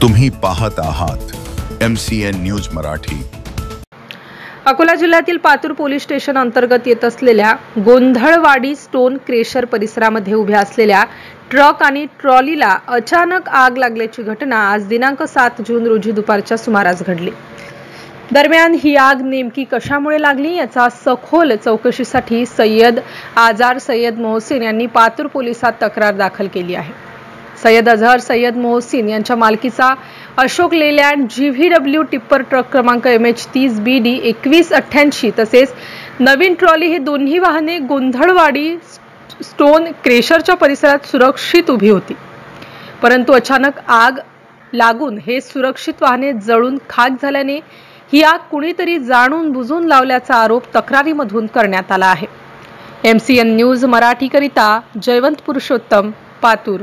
तुम्ही पाहत आहात MCN न्यूज मराठी। अकोला जिल्ह्यातील पातूर पोलीस स्टेशन अंतर्गत येत असलेल्या गोंधळवाडी स्टोन क्रेशर परिसरामध्ये उभ्या असलेल्या ट्रक आणि ट्रॉलीला अचानक आग लागल्याची घटना आज दिनांक 7 जून रोजी दुपारच्या सुमारास घडली। दरम्यान ही आग नेमकी कशामुळे लागली याचा सखोल चौकशीसाठी सय्यद आजार सय्यद मोहसिन यांनी पातूर पोलिसात तक्रार दाखल केली आहे। सय्यद अझहर सय्यद मोहसिन यांच्या मालकीचा Ashok Leyland GVW tipper truck क्रमांक MH30BD 2188 तसेच नवीन ट्रॉली ही दोन्ही वाहने गोंधळवाडी स्टोन क्रेशरच्या परिसरात सुरक्षित उभी होती, परंतु अचानक आग लागून हे सुरक्षित वाहने जळून खाक झाल्याने ही आग कुणीतरी जाणून बुजून लावल्याचा आरोप तक्रारीमधून करण्यात आला आहे। MCN न्यूज मराठी करिता जयवंत पुरुषोत्तम, पातूर।